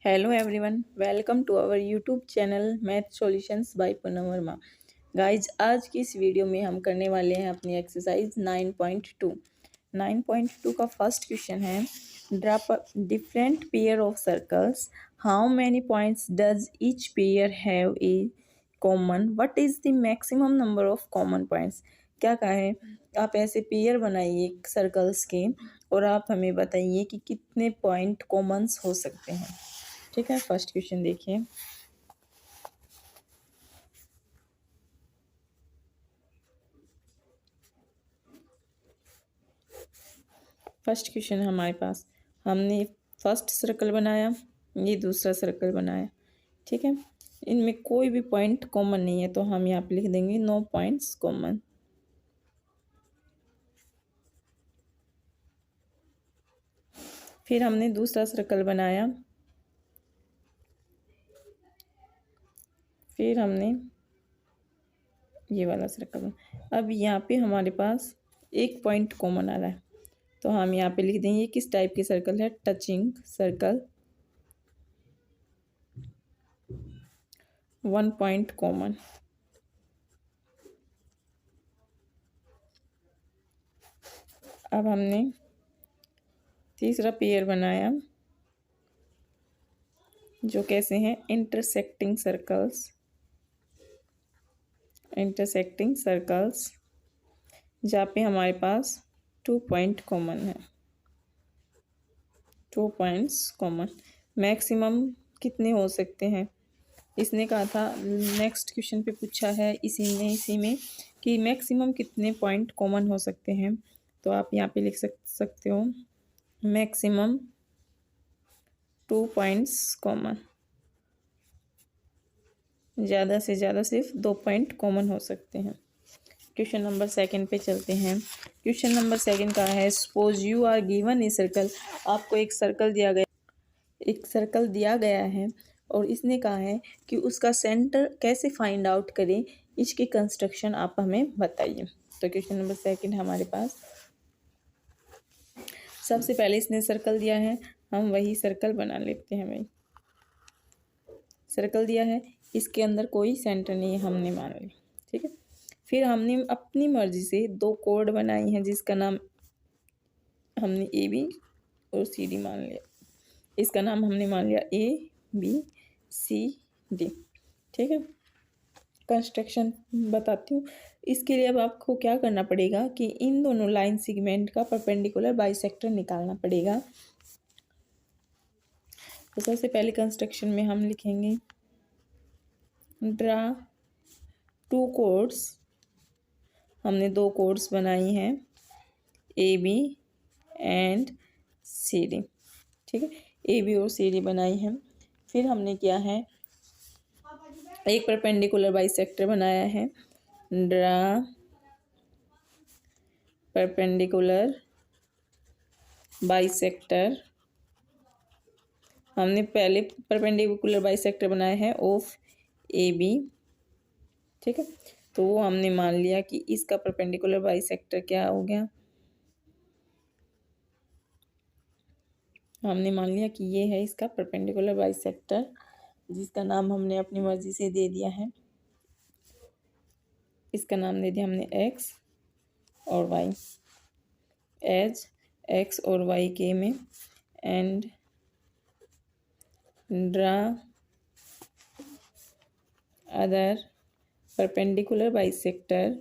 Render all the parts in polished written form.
Hello everyone, welcome to our YouTube channel math solutions by Poonam Verma. Guys आज की इस video में हम करने वाले हैं अपनी एक्सरसाइज 9.2। 9.2 का फर्स्ट क्वेश्चन है, draw different pair of circles, how many points does each pair have a common, what is the maximum number of common points. क्या कहा है, आप ऐसे पेयर बनाइए सर्कल्स के और आप हमें बताइए कि कितने पॉइंट कॉमन्स हो सकते हैं। ठीक है, फर्स्ट क्वेश्चन देखिए। फर्स्ट क्वेश्चन हमारे पास, हमने फर्स्ट सर्कल बनाया, ये दूसरा सर्कल बनाया। ठीक है, इनमें कोई भी पॉइंट कॉमन नहीं है तो हम यहाँ पे लिख देंगे नो पॉइंट्स कॉमन। फिर हमने दूसरा सर्कल बनाया, फिर हमने ये वाला सर्कल। अब यहाँ पे हमारे पास एक पॉइंट कॉमन आ रहा है तो हम यहाँ पे लिख देंगे किस टाइप की सर्कल है, touching circle, one point common. अब हमने तीसरा पेयर बनाया जो कैसे हैं, इंटरसेक्टिंग सर्कल्स। इंटरसेक्टिंग सर्कल्स जहाँ पे हमारे पास 2 पॉइंट कॉमन है, 2 पॉइंट्स कॉमन। मैक्सिमम कितने हो सकते हैं, इसने कहा था, नेक्स्ट क्वेश्चन पे पूछा है इसी में कि मैक्सिमम कितने पॉइंट कॉमन हो सकते हैं। तो आप यहाँ पे लिख सकते हो मैक्सिमम 2 पॉइंट्स कॉमन। ज़्यादा से ज़्यादा सिर्फ 2 पॉइंट कॉमन हो सकते हैं। क्वेश्चन नंबर सेकंड पे चलते हैं। क्वेश्चन नंबर सेकंड का है, suppose you are given a circle. आपको एक सर्कल दिया गया है और इसने कहा है कि उसका सेंटर कैसे फाइंड आउट करें, इसकी कंस्ट्रक्शन आप हमें बताइए। तो क्वेश्चन नंबर सेकंड हमारे पास, सबसे पहले इसने सर्कल दिया है, हम वही सर्कल बना लेते हैं। भाई सर्कल दिया है, इसके अंदर कोई सेंटर नहीं है, हमने मान लिया। ठीक है, फिर हमने अपनी मर्जी से 2 कोड बनाई हैं जिसका नाम हमने ए बी और सी डी मान लिया। इसका नाम हमने मान लिया ए बी सी डी। ठीक है, कंस्ट्रक्शन बताती हूँ। इसके लिए अब आपको क्या करना पड़ेगा कि इन दोनों लाइन सेगमेंट का परपेंडिकुलर बाइसेक्टर निकालना पड़ेगा। तो सबसे पहले कंस्ट्रक्शन में हम लिखेंगे ड्रा 2 कोड्स। हमने 2 कोड्स बनाई हैं, A B and C D. ठीक है, ए बी और सी डी बनाई हैं। फिर हमने किया है, एक परपेंडिकुलर बाइसेक्टर बनाया है, ड्रा परपेंडिकुलर बाइसेक्टर। हमने पहले परपेंडिकुलर बाइसेक्टर बनाया है ऑफ ए बी। ठीक है, तो वो हमने मान लिया कि इसका परपेंडिकुलर बाइसेक्टर क्या हो गया, हमने मान लिया कि ये है इसका परपेंडिकुलर बाइसेक्टर, जिसका नाम हमने अपनी मर्जी से दे दिया है। इसका नाम दे दिया हमने एक्स और वाई, एज एक्स और वाई के में, and draw other perpendicular bisector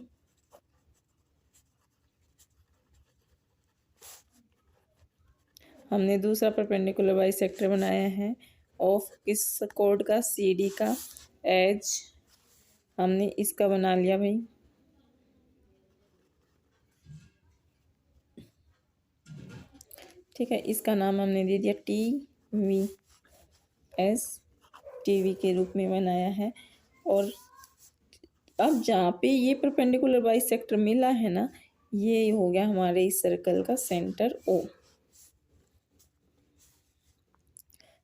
हमने दूसरा परपेंडिकुलर बाइसेक्टर बनाया है ऑफ किस कोड का, सी डी का, एज हमने इसका बना लिया भाई। ठीक है, इसका नाम हमने दे दिया T V S, T V के रूप में बनाया है। और अब जहाँ पे ये परपेंडिकुलर बाइसेक्टर मिला है ना, ये हो गया हमारे इस सर्कल का सेंटर ओ।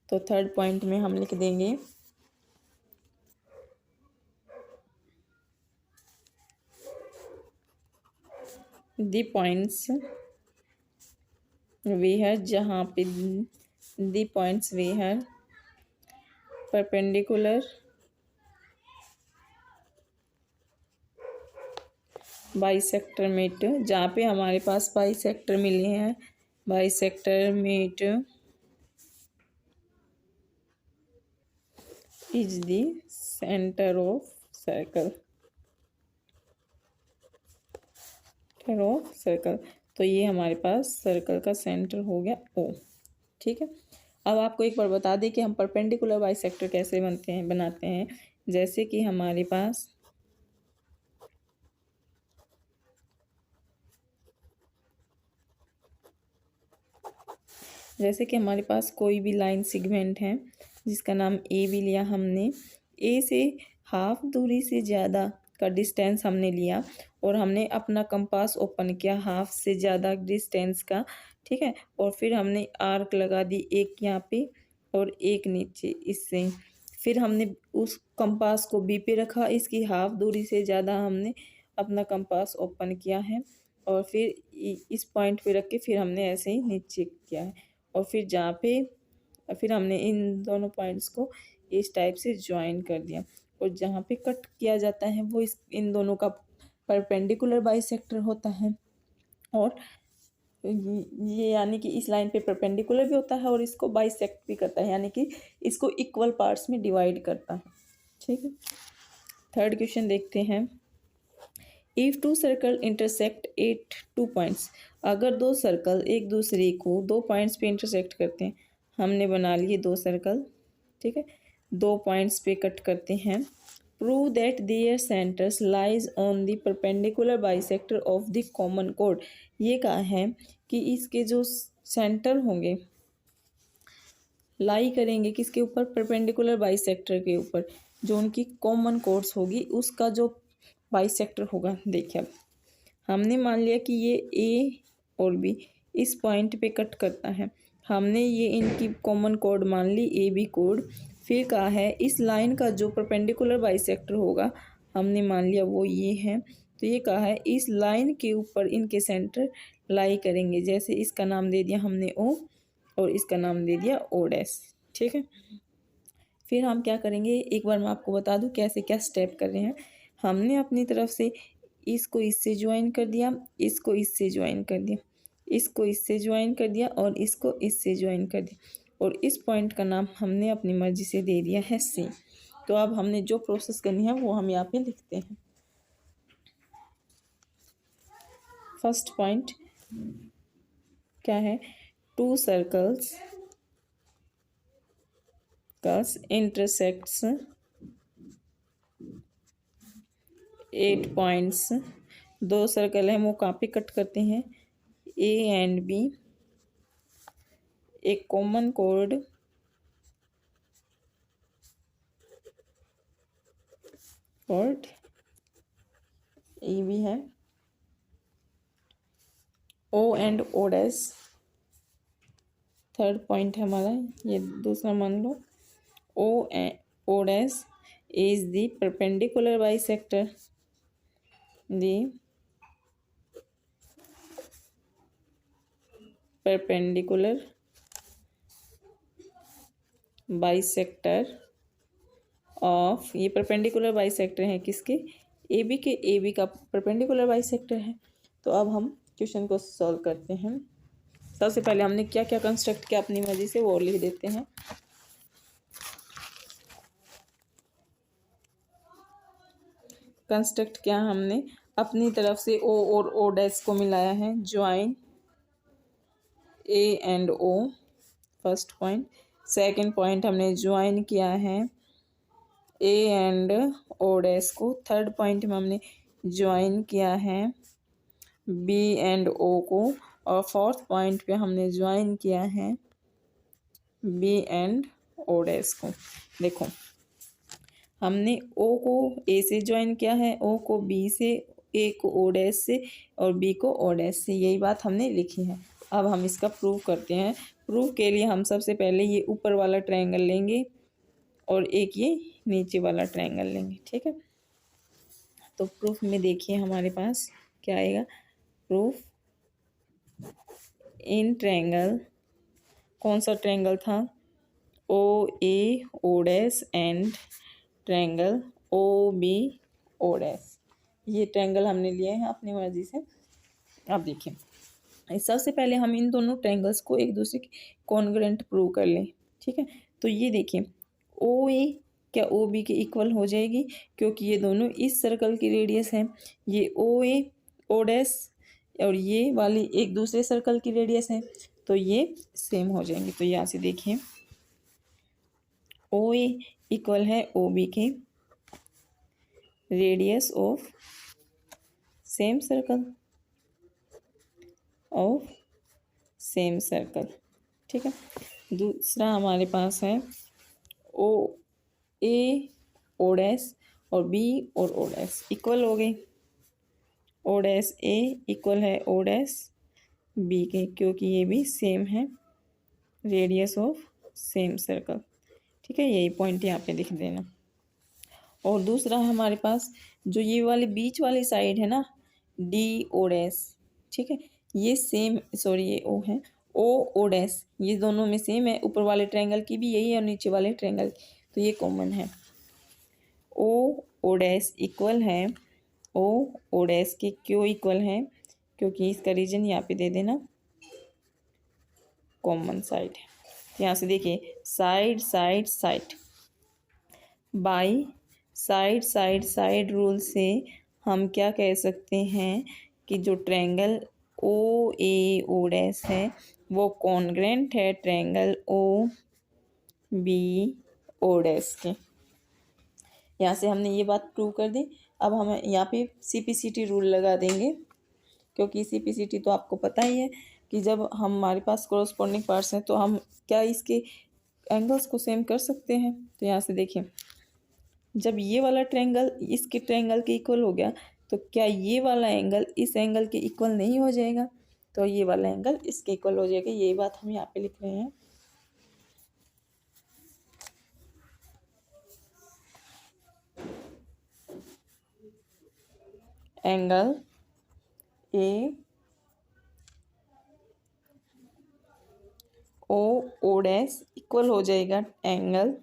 तो थर्ड पॉइंट में हम लिख देंगे दी पॉइंट्स वी है, जहाँ पे दी पॉइंट्स वी है परपेंडिकुलर बाइसेक्टर मेट, जहाँ पे हमारे पास बाइसेक्टर मिले हैं, bisector met is the centre of circle, centre of circle. तो ये हमारे पास सर्कल का सेंटर हो गया ओ। ठीक है, अब आपको एक बार बता दें कि हम परपेंडिकुलर बाइसेक्टर कैसे बनाते हैं। जैसे कि हमारे पास कोई भी लाइन सेगमेंट है जिसका नाम ए भी लिया हमने, ए से हाफ दूरी से ज़्यादा का डिस्टेंस हमने लिया और हमने अपना कंपास ओपन किया हाफ से ज़्यादा डिस्टेंस का। ठीक है, और फिर हमने आर्क लगा दी, एक यहाँ पे और एक नीचे इससे। फिर हमने उस कंपास को बी पे रखा, इसकी हाफ दूरी से ज़्यादा हमने अपना कंपास ओपन किया है और फिर इस पॉइंट पे रख के फिर हमने ऐसे ही नीचे किया है। और फिर हमने इन दोनों पॉइंट्स को इस टाइप से ज्वाइन कर दिया और जहाँ पे कट किया जाता है वो इन दोनों का परपेंडिकुलर बाइसेक्टर होता है। और ये यानी कि इस लाइन पे परपेंडिकुलर भी होता है और इसको बाइसेक्ट भी करता है, यानी कि इसको इक्वल पार्ट्स में डिवाइड करता है। ठीक है, थर्ड क्वेश्चन देखते हैं। If two circle intersect at two points, अगर दो सर्कल एक दूसरे को दो पॉइंट्स पे इंटरसेक्ट करते हैं, हमने बना लिए दो सर्कल। ठीक है, दो पॉइंट्स पे कट करते हैं। Prove that there centres lies on the perpendicular bisector of the common code. ये कहा है कि इसके जो सेंटर होंगे लाई करेंगे किसके ऊपर, परपेंडिकुलर बाइसेक्टर के ऊपर, जो उनकी कॉमन कोड्स होगी उसका जो बाइसेक्टर होगा। देखिए अब हमने मान लिया कि ये ए और बी इस पॉइंट पे कट करता है, हमने ये इनकी कॉमन कोड मान ली ए बी कोड। फिर कहा है इस लाइन का जो परपेंडिकुलर बाइसेक्टर होगा हमने मान लिया वो ये है। तो ये कहा है इस लाइन के ऊपर इनके सेंटर लाई करेंगे, जैसे इसका नाम दे दिया हमने ओ और इसका नाम दे दिया ओ डैश। ठीक है, फिर हम क्या करेंगे, एक बार मैं आपको बता दूं कैसे क्या स्टेप कर रहे हैं। हमने अपनी तरफ से इसको इससे ज्वाइन कर दिया, इसको इससे ज्वाइन कर दिया, इसको इससे ज्वाइन कर दिया और इसको इससे ज्वाइन कर दिया और इस पॉइंट का नाम हमने अपनी मर्जी से दे दिया है सी। तो अब हमने जो प्रोसेस करनी है वो हम यहाँ पे लिखते हैं। फर्स्ट पॉइंट क्या है, टू सर्कल्स इंटरसेक्ट्स 8 पॉइंट्स। दो सर्कल हैं वो कहाँ पे कट करते हैं, ए एंड बी। एक कॉमन कोड ए बी है, O and O dash third point है हमारा, ये दूसरा मान लो। O dash is the perpendicular bisector, the perpendicular bisector of, ये परपेंडिकुलर बाइसेक्टर है किसके, ए बी के, ए बी का परपेंडिकुलर बाइसेक्टर है। तो अब हम क्वेश्चन को सॉल्व करते हैं। सबसे पहले हमने क्या क्या कंस्ट्रक्ट किया अपनी मर्जी से वो लिख देते हैं। कंस्ट्रक्ट किया हमने अपनी तरफ से ओ और ओ डैश को मिलाया है, join A and O first point. Second point हमने ज्वाइन किया है ए एंड ओ डैश को। थर्ड पॉइंट में हमने ज्वाइन किया है बी एंड ओ को और फोर्थ पॉइंट पे हमने ज्वाइन किया है बी एंड ओ डैश को। देखो हमने ओ को ए से ज्वाइन किया है, ओ को बी से, ए को ओ डैश से और बी को ओ डैश से, यही बात हमने लिखी है। अब हम इसका प्रूव करते हैं। प्रूफ के लिए हम सबसे पहले ये ऊपर वाला ट्रायंगल लेंगे और एक ये नीचे वाला ट्रायंगल लेंगे। ठीक है, तो प्रूफ में देखिए हमारे पास क्या आएगा। प्रूफ इन ट्रायंगल, कौन सा ट्रायंगल था, O A O dash and triangle O B O dash. ये ट्रायंगल हमने लिए हैं अपनी मर्जी से। अब देखिए, सबसे पहले हम इन दोनों ट्रायंगल्स को एक दूसरे के कॉन्ग्रुएंट प्रूव कर लें। ठीक है, तो ये देखिए ओ ए क्या ओ बी के इक्वल हो जाएगी, क्योंकि ये दोनों इस सर्कल की रेडियस है। ये ओ ए ओ डैश और ये वाली एक दूसरे सर्कल की रेडियस है, तो ये सेम हो जाएंगे। तो यहाँ से देखिए ओ ए इक्वल है ओ बी के radius of same circle of same circle. ठीक है, दूसरा हमारे पास है ओ ए ओ डैश और बी और ओ डैश इक्वल हो गए। ओ डैश ए इक्वल है ओ डैश बी के, क्योंकि ये भी सेम है रेडियस ऑफ सेम सर्कल। ठीक है, यही पॉइंट यहाँ पे लिख देना। और दूसरा हमारे पास जो ये वाली बीच वाली साइड है ना डी ओ डैश, ठीक है, ये सेम, सॉरी ये ओ है, ओ ओ डैश ये दोनों में सेम है। ऊपर वाले ट्रायंगल की भी यही है और नीचे वाले ट्रायंगल की, तो ये कॉमन है। ओ ओ डैश इक्वल है ओ ओ डैश के, क्यों इक्वल है, क्योंकि इसका रीजन यहाँ पे दे देना कॉमन साइड है। यहाँ से देखिए side side side by side side side rule से हम क्या कह सकते हैं कि जो triangle O A O dash है वो कॉन्ग्रुएंट है triangle O B O dash के। यहाँ से हमने ये बात प्रूव कर दी। अब हम यहाँ पे CPCT रूल लगा देंगे, क्योंकि CPCT तो आपको पता ही है कि जब हमारे पास कॉरस्पॉन्डिंग पार्ट्स हैं तो हम क्या इसके एंगल्स को सेम कर सकते हैं। तो यहाँ से देखिए, जब ये वाला ट्रायंगल इसके ट्रायंगल के इक्वल हो गया तो क्या ये वाला एंगल इस एंगल के इक्वल नहीं हो जाएगा, तो ये वाला एंगल इसके इक्वल हो जाएगा। यही बात हम यहाँ पे लिख रहे हैं। Angle A O O dash equal हो जाएगा angle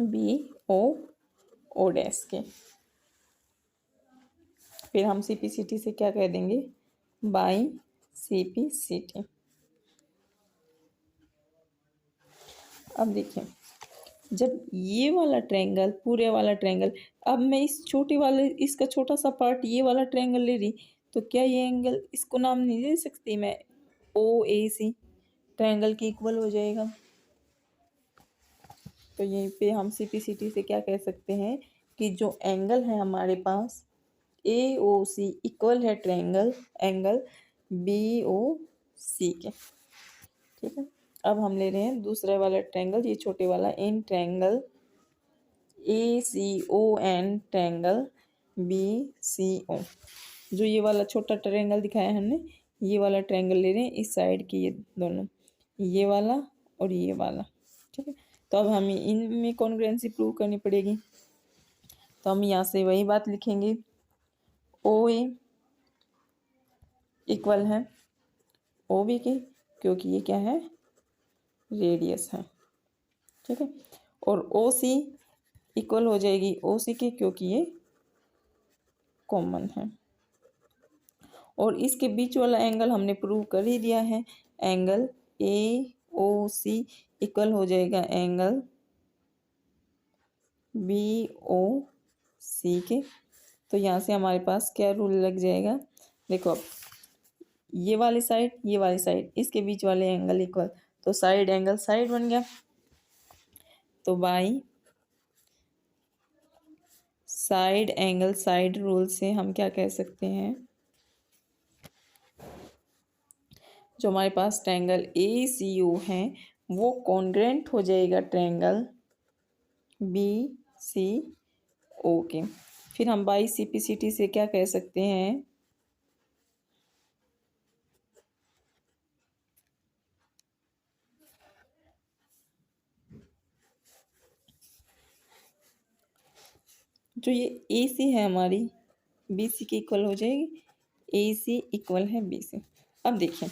B O O dash के। फिर हम CPCT से क्या कह देंगे, बाई CPCT। अब देखिए, जब ये वाला ट्रायंगल पूरे वाला ट्रायंगल, अब मैं इस छोटे वाले इसका छोटा सा पार्ट ये वाला ट्रायंगल ले रही, तो क्या ये एंगल इसको नाम नहीं दे सकती मैं, OAC ट्रायंगल के इक्वल हो जाएगा। तो यहीं पे हम CPCT से क्या कह सकते हैं कि जो एंगल है हमारे पास AOC इक्वल है ट्रायंगल एंगल BOC के। ठीक है, अब हम ले रहे हैं दूसरा वाला ट्रायंगल, ये छोटे वाला in triangle ACON triangle BCO। जो ये वाला छोटा ट्रायंगल दिखाया है हमने, ये वाला ट्रायंगल ले रहे हैं इस साइड की, ये दोनों, ये वाला और ये वाला। ठीक है, तो अब हमें इनमें कॉन्ग्रुएंसी प्रूव करनी पड़ेगी। तो हम यहाँ से वही बात लिखेंगे, OA इक्वल है OB के, क्योंकि ये क्या है रेडियस है। ठीक है, और OC इक्वल हो जाएगी OC के, क्योंकि ये कॉमन है। और इसके बीच वाला एंगल हमने प्रूव कर ही दिया है, एंगल AOC इक्वल हो जाएगा एंगल BOC के। तो यहाँ से हमारे पास क्या रूल लग जाएगा, देखो अब ये वाली साइड इसके बीच वाले एंगल इक्वल, तो साइड एंगल साइड बन गया। तो by side angle side rule से हम क्या कह सकते हैं, जो हमारे पास ट्रायंगल ACO है वो कॉन्ग्रुएंट हो जाएगा ट्रायंगल BCO के। फिर हम बाई CPCT से क्या कह सकते हैं, जो ये AC है हमारी BC के इक्वल हो जाएगी, AC इक्वल है BC। अब देखिए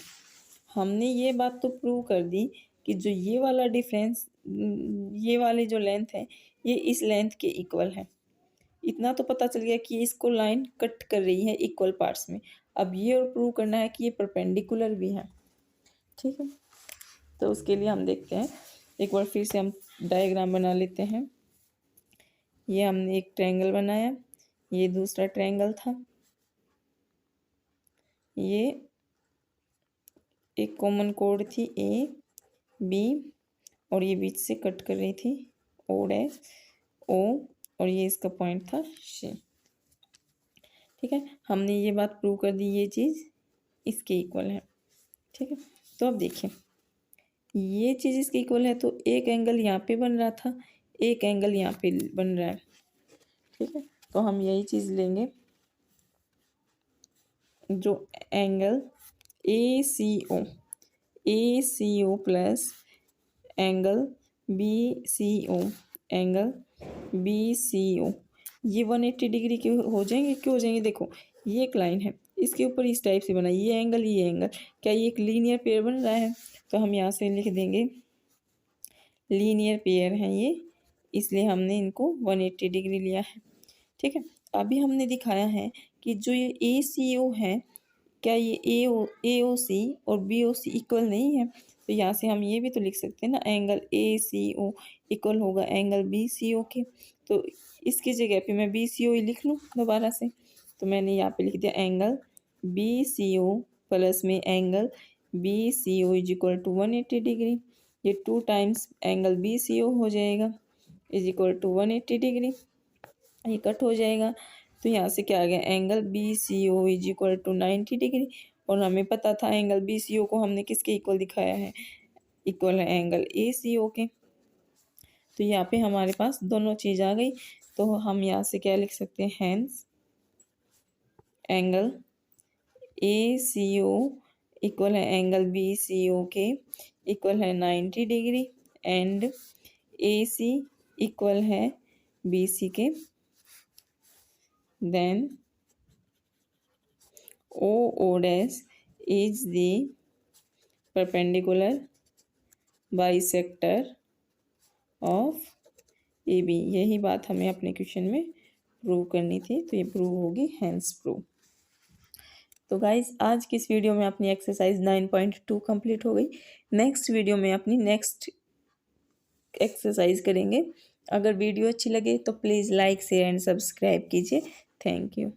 हमने ये बात तो प्रूव कर दी कि जो ये वाला डिफरेंस, ये वाली जो लेंथ है ये इस लेंथ के इक्वल है। इतना तो पता चल गया कि इसको लाइन कट कर रही है इक्वल पार्ट्स में। अब ये और प्रूव करना है कि ये परपेंडिकुलर भी है। ठीक है, तो उसके लिए हम देखते हैं, एक बार फिर से हम डायग्राम बना लेते हैं। ये हमने एक ट्रायंगल बनाया, ये दूसरा ट्रायंगल था, ये एक कॉमन कोड थी ए बी, और ये बीच से कट कर रही थी ओ डैश ओ, और ये इसका पॉइंट था सी। ठीक है, हमने ये बात प्रूव कर दी, ये चीज़ इसके इक्वल है। ठीक है, तो अब देखिए ये चीज़ इसके इक्वल है, तो एक एंगल यहाँ पे बन रहा था, एक एंगल यहाँ पे बन रहा है। ठीक है, तो हम यही चीज़ लेंगे, जो angle A C O plus angle angle B C O, ये 180 डिग्री के हो जाएंगे। क्यों हो जाएंगे? देखो ये एक लाइन है, इसके ऊपर इस टाइप से बना, ये एंगल, क्या ये एक लीनियर पेयर बन रहा है? तो हम यहाँ से लिख देंगे लीनियर पेयर हैं ये, इसलिए हमने इनको 180 डिग्री लिया है। ठीक है, अभी हमने दिखाया है कि जो ये ए सी ओ है, क्या ये ए ओ सी और बी ओ सी इक्वल नहीं है? तो यहाँ से हम ये भी तो लिख सकते हैं ना, angle A C O equal होगा एंगल बी सी ओ के। तो इसकी जगह पे मैं बी सी ओ ही लिख लूँ दोबारा से। तो मैंने यहाँ पे लिख दिया angle B C O plus में angle B C O is equal to 180 degree. ये 2 times angle B C O हो जाएगा इज इक्वल टू 180 डिग्री, ये कट हो जाएगा। तो यहाँ से क्या आ गया, angle B C O is equal to 90 degree. और हमें पता था एंगल बी सी ओ को हमने किसके इक्वल दिखाया है, इक्वल है एंगल ए सी ओ के। तो यहाँ पे हमारे पास दोनों चीज़ आ गई। तो हम यहाँ से क्या लिख सकते हैं, hence angle A C O equal है एंगल बी सी ओ के इक्वल है 90 degree, and A C equal है बी सी के। Then O dash is the perpendicular bisector of AB। यही बात हमें अपने क्वेश्चन में प्रूव करनी थी, तो ये प्रूव होगी, हैंस प्रूव। तो गाइज आज की इस वीडियो में अपनी एक्सरसाइज 9.2 कंप्लीट हो गई। नेक्स्ट वीडियो में अपनी नेक्स्ट एक्सरसाइज करेंगे। अगर वीडियो अच्छी लगे तो please like share and subscribe कीजिए। Thank you.